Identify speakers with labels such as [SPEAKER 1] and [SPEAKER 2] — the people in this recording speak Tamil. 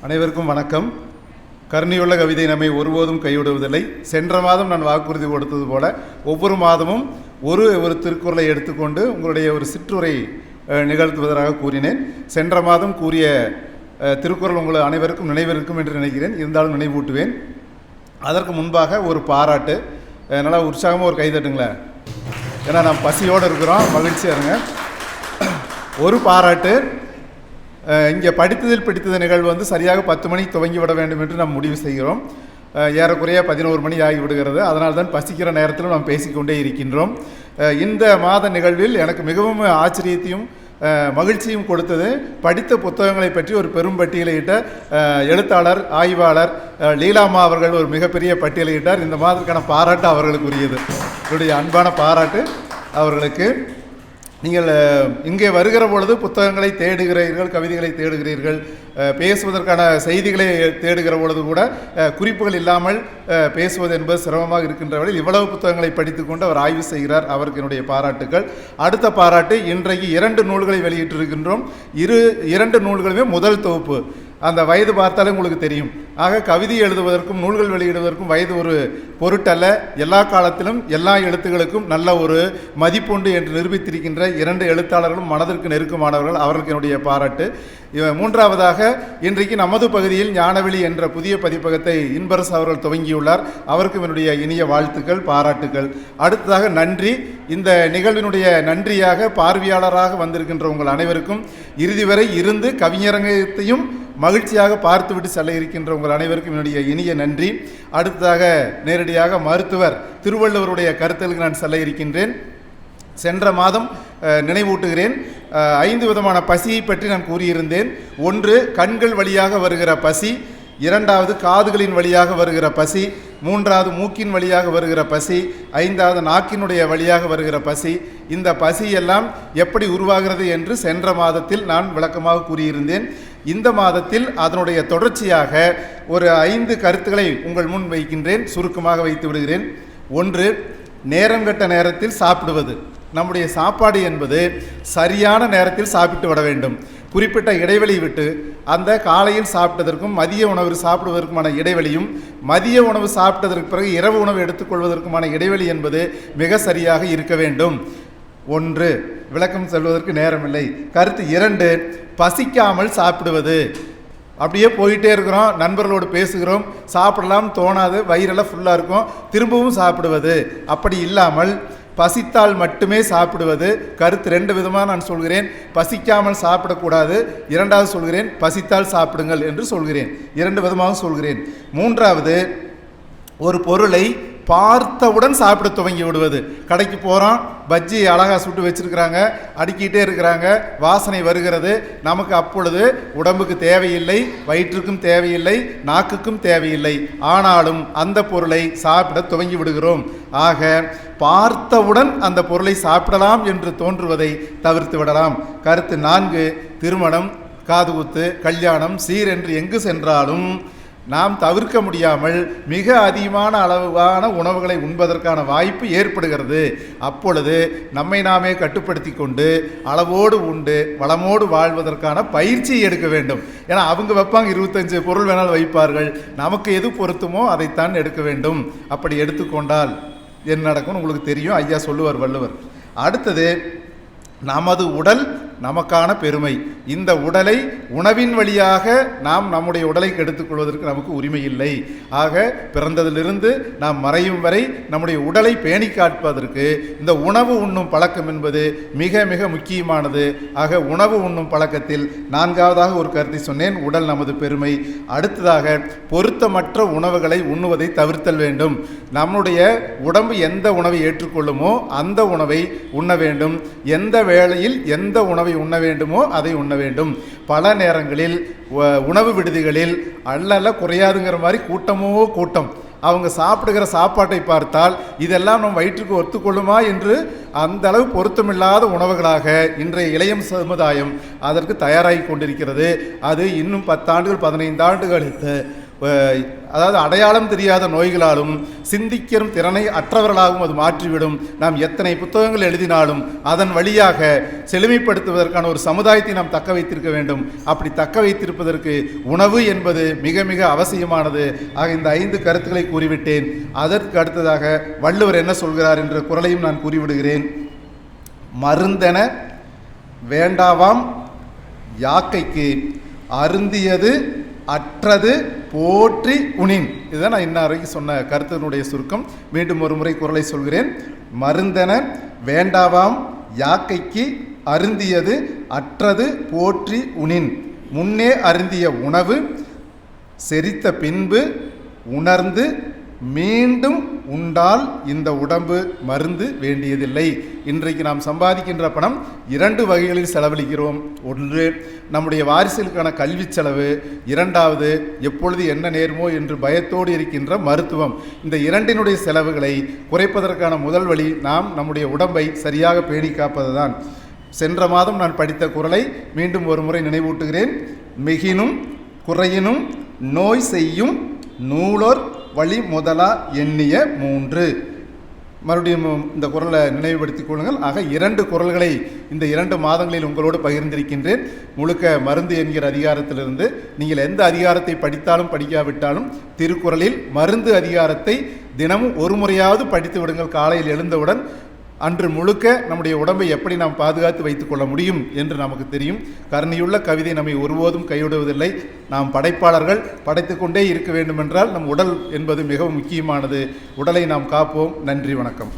[SPEAKER 1] அனைவருக்கும் வணக்கம். கருணையுள்ள கவிதை நம்மை ஒருபோதும் கைவிடுவதில்லை. சென்ற மாதம் நான் வாக்குறுதி கொடுத்தது போல ஒவ்வொரு மாதமும் ஒரு திருக்குறளை எடுத்துக்கொண்டு உங்களுடைய ஒரு சிற்றுரை நிகழ்த்துவதாக கூறினேன். சென்ற மாதம் கூறிய திருக்குறள் உங்கள் அனைவருக்கும் நினைவிருக்கும் என்று நினைக்கிறேன். இருந்தாலும் நினைவூட்டுவேன். அதற்கு முன்பாக ஒரு பாராட்டு. நல்லா உற்சாகமாக ஒரு கைதட்டுங்களேன். ஏன்னா நம்ம பசியோடு இருக்கிறோம், மகிழ்ச்சியாக இருங்க. ஒரு பாராட்டு. இங்கே பிடித்தது நிகழ்வு சரியாக 10 மணிக்கு துவங்கிவிட வேண்டும் என்று நாம் முடிவு செய்கிறோம். ஏறக்குறைய 11 மணி ஆகிவிடுகிறது. அதனால் தான் பசிக்கிற நேரத்தில் நாம் பேசிக்கொண்டே இருக்கின்றோம். இந்த மாத நிகழ்வில் எனக்கு மிகவும் ஆச்சரியத்தையும் மகிழ்ச்சியும் கொடுத்தது படித்த புத்தகங்களை பற்றி ஒரு பெரும் பட்டியலிட்ட எழுத்தாளர் ஆய்வாளர் லீலாமா அவர்கள் ஒரு மிகப்பெரிய பட்டியலிட்டார். இந்த மாதத்துக்கான பாராட்டு அவர்களுக்குரியது. என்னுடைய அன்பான பாராட்டு அவர்களுக்கு. நீங்கள் இங்கே வருகிற பொழுது புத்தகங்களை தேடுகிறீர்கள், கவிதைகளை தேடுகிறீர்கள், பேசுவதற்கான செய்திகளை தேடுகிற பொழுது கூட குறிப்புகள் இல்லாமல் பேசுவது என்பது சிரமமாக இருக்கின்ற வகையில் இவ்வளவு புத்தகங்களை படித்து கொண்டு அவர் ஆய்வு செய்கிறார். அவருக்கு என்னுடைய பாராட்டுகள். அடுத்த பாராட்டு, இன்றைக்கு 2 நூல்களை வெளியிட்டிருக்கின்றோம். 2 நூல்களுமே முதல் தொகுப்பு. அந்த வயது பார்த்தாலே உங்களுக்கு தெரியும். ஆக கவிதை எழுதுவதற்கும் நூல்கள் வெளியிடுவதற்கும் வயது ஒரு பொருட்டல்ல. எல்லா காலத்திலும் எல்லா எழுத்துக்களுக்கும் நல்ல ஒரு மதிப்புண்டு என்று நிரூபித்திருக்கின்ற 2 எழுத்தாளர்களும் மனதிற்கு நெருக்கமானவர்கள். அவர்களுக்கு என்னுடைய பாராட்டு. மூன்றாவதாக, இன்றைக்கு நமது பகுதியில் ஞானவெளி என்ற புதிய பதிப்பகத்தை இன்பரசு அவர்கள் துவங்கியுள்ளார். அவருக்கும் என்னுடைய இனிய வாழ்த்துக்கள், பாராட்டுகள். அடுத்ததாக நன்றி. இந்த நிகழ்வினுடைய நன்றியாக பார்வையாளராக வந்திருக்கின்ற உங்கள் அனைவருக்கும், இறுதி வரை இருந்து கவிஞரங்கத்தையும் மகிழ்ச்சியாக பார்த்துவிட்டு செல்ல இருக்கின்ற உங்கள் அனைவருக்கும் என்னுடைய இனிய நன்றி. அடுத்ததாக நேரடியாக மருத்துவர் திருவள்ளுவருடைய கருத்துகளுக்கு நான் செல்ல இருக்கின்றேன். சென்ற மாதம் நினைவூட்டுகிறேன். 5 விதமான பசியை பற்றி நான் கூறியிருந்தேன். 1, கண்கள் வழியாக வருகிற பசி. 2வது, காதுகளின் வழியாக வருகிற பசி. 3வது, மூக்கின் வழியாக வருகிற பசி. 5வது, நாக்கினுடைய வழியாக வருகிற பசி. இந்த பசி எல்லாம் எப்படி உருவாகிறது என்று சென்ற மாதத்தில் நான் விளக்கமாக கூறியிருந்தேன். இந்த மாதத்தில் அதனுடைய தொடர்ச்சியாக ஒரு 5 கருத்துக்களை உங்கள் முன் வைக்கின்றேன். சுருக்கமாக வைத்து விடுகிறேன். 1, நேரங்கட்ட நேரத்தில் சாப்பிடுவது. நம்முடைய சாப்பாடு என்பது சரியான நேரத்தில் சாப்பிட்டு விட வேண்டும். குறிப்பிட்ட இடைவெளி விட்டு அந்த காலையில் சாப்பிட்டதற்கும் மதிய உணவு சாப்பிடுவதற்குமான இடைவெளியும், மதிய உணவு சாப்பிட்டதற்கு பிறகு இரவு உணவு எடுத்துக்கொள்வதற்குமான இடைவெளி என்பது மிக சரியாக இருக்க வேண்டும். 1, விளக்கம் சொல்வதற்கு நேரமில்லை. கருத்து 2, பசிக்காமல் சாப்பிடுவது. அப்படியே போயிட்டே இருக்கிறோம், நண்பர்களோடு பேசுகிறோம், சாப்பிடலாம் தோணாது, வயிறெல்லாம் ஃபுல்லாக இருக்கும், திரும்பவும் சாப்பிடுவது. அப்படி இல்லாமல் பசித்தால் மட்டுமே சாப்பிடுவது. கருத்து 2 விதமாக நான் சொல்கிறேன். பசிக்காமல் சாப்பிடக்கூடாது. 2வது சொல்கிறேன், பசித்தால் சாப்பிடுங்கள் என்று சொல்கிறேன். 2 விதமாக சொல்கிறேன். 3வது, ஒரு பொருளை பார்த்தவுடன் சாப்பிட துவங்கி விடுவது. கடைக்கு போகிறோம், பஜ்ஜி அழகாக சுட்டு வச்சுருக்கிறாங்க, அடுக்கிட்டே இருக்கிறாங்க, வாசனை வருகிறது. நமக்கு அப்பொழுது உடம்புக்கு தேவையில்லை, வயிற்றுக்கும் தேவையில்லை, நாக்குக்கும் தேவையில்லை. ஆனாலும் அந்த பொருளை சாப்பிட துவங்கி விடுகிறோம். ஆக பார்த்தவுடன் அந்த பொருளை சாப்பிடலாம் என்று தோன்றுவதை தவிர்த்து விடலாம். கருத்து 4, திருமணம், காதுகுத்து, கல்யாணம், சீர் என்று எங்கு சென்றாலும் நாம் தவிர்க்க முடியாமல் மிக அதிகமான அளவான உணவுகளை உண்பதற்கான வாய்ப்பு ஏற்படுகிறது. அப்பொழுது நம்மை நாமே கட்டுப்படுத்தி கொண்டு அளவோடு உண்டு வளமோடு வாழ்வதற்கான பயிற்சியை எடுக்க வேண்டும். ஏன்னா அவங்க வைப்பாங்க, 25 பொருள் வேணாலும் வைப்பார்கள். நமக்கு எது பொருத்துமோ அதைத்தான் எடுக்க வேண்டும். அப்படி எடுத்துக்கொண்டால் என்ன நடக்கும்னு உங்களுக்கு தெரியும். ஐயா சொல்லுவார், வள்ளுவர். அடுத்தது, நமது உடல் நமக்கான பெருமை. இந்த உடலை உணவின் வழியாக நாம் நம்முடைய உடலை கெடுத்துக்கொள்வதற்கு நமக்கு உரிமை இல்லை. ஆக பிறந்ததிலிருந்து நாம் மறையும் வரை நம்முடைய உடலை பேணி காப்பதற்கு இந்த உணவு உண்ணும் பழக்கம் என்பது மிக மிக முக்கியமானது. ஆக உணவு உண்ணும் பழக்கத்தில் 4வதாக ஒரு கருத்தை சொன்னேன், உடல் நமது பெருமை. அடுத்ததாக, பொருத்தமற்ற உணவுகளை உண்ணுவதை தவிர்த்தல் வேண்டும். நம்முடைய உடம்பு எந்த உணவை ஏற்றுக்கொள்ளுமோ அந்த உணவை உண்ண வேண்டும். எந்த வேளையில் எந்த உணவை உண்ண வேண்டுமோ அதை உண்ண வேண்டும். பல நேரங்களில் உணவு விடுதிகளில் அல்ல குறையாதுங்கிற மாதிரி கூட்டம். அவங்க சாப்பிடுகிற சாப்பாட்டை பார்த்தால் இதெல்லாம் நம் வயிற்றுக்கு ஒத்துக்கொள்ளுமா என்று அந்த அளவு பொருத்தமில்லாத உணவுகளாக இன்றைய இளையம் சமுதாயம் அதற்கு தயாராகி கொண்டிருக்கிறது. அது இன்னும் 10 ஆண்டுகள் 15 ஆண்டுகளுக்கு அதாவது அடையாளம் தெரியாத நோய்களாலும் சிந்திக்கும் திறனை அற்றவர்களாகவும் அது மாற்றிவிடும். நாம் எத்தனை புத்தகங்கள் எழுதினாலும் அதன் வழியாக செழுமைப்படுத்துவதற்கான ஒரு சமுதாயத்தை நாம் தக்க வைத்திருக்க வேண்டும். அப்படி தக்க வைத்திருப்பதற்கு உணவு என்பது மிக மிக அவசியமானது. ஆக இந்த 5 கருத்துக்களை கூறிவிட்டேன். அதற்கு அடுத்ததாக வள்ளுவர் என்ன சொல்கிறார் என்ற குறளையும் நான் கூறிவிடுகிறேன். மருந்தென வேண்டாவாம் யாக்கைக்கு அருந்தியது அற்றது போற்றி உணின். இதுதான் நான் இன்ன வரைக்கும் சொன்ன கருத்தினுடைய சுருக்கம். மீண்டும் ஒரு முறை குறளை சொல்கிறேன். மருந்தென வேண்டாவாம் யாக்கைக்கு அருந்தியது அற்றது போற்றி உணின். முன்னே அருந்திய உணவு செரித்த பின்பு உணர்ந்து மீண்டும் உண்டால் இந்த உடம்பு மருந்து வேண்டியதில்லை. இன்றைக்கு நாம் சம்பாதிக்கின்ற பணம் 2 வகைகளில் செலவழிக்கிறோம். ஒன்று நம்முடைய வாரிசுகளுக்கான கல்வி செலவு, 2வது எப்பொழுது என்ன நேருமோ என்று பயத்தோடு இருக்கின்ற மருத்துவம். இந்த 2னுடைய செலவுகளை குறைப்பதற்கான முதல் வழி நாம் நம்முடைய உடம்பை சரியாக பேணி காப்பது தான். சென்ற மாதம் நான் படித்த குறளை மீண்டும் ஒரு முறை நினைவூட்டுகிறேன். மிகினும் குறையினும் நோய் செய்யும் நூலோர் வழி முதலா எண்ணிய 3. மறுபடியும் இந்த குறளை நினைவுபடுத்திக் கொள்ளுங்கள். ஆக 2 குறள்களை இந்த 2 மாதங்களில் உங்களோடு பகிர்ந்திருக்கின்றேன். முழுக்க மருந்து என்கிற அதிகாரத்திலிருந்து நீங்கள் எந்த அதிகாரத்தை படித்தாலும் படிக்காவிட்டாலும் திருக்குறளில் மருந்து அதிகாரத்தை தினமும் ஒரு முறையாவது படித்து விடுங்கள். காலையில் எழுந்தவுடன் அன்று முழுக்க நம்முடைய உடம்பை எப்படி நாம் பாதுகாத்து வைத்துக் கொள்ள முடியும் என்று நமக்கு தெரியும். கருணையுள்ள கவிதை நம்மை ஒருபோதும் கைவிடுவதில்லை. நாம் படைப்பாளர்கள், படைத்து கொண்டே இருக்க வேண்டுமென்றால் நம் உடல் என்பது மிகவும் முக்கியமானது. உடலை நாம் காப்போம். நன்றி, வணக்கம்.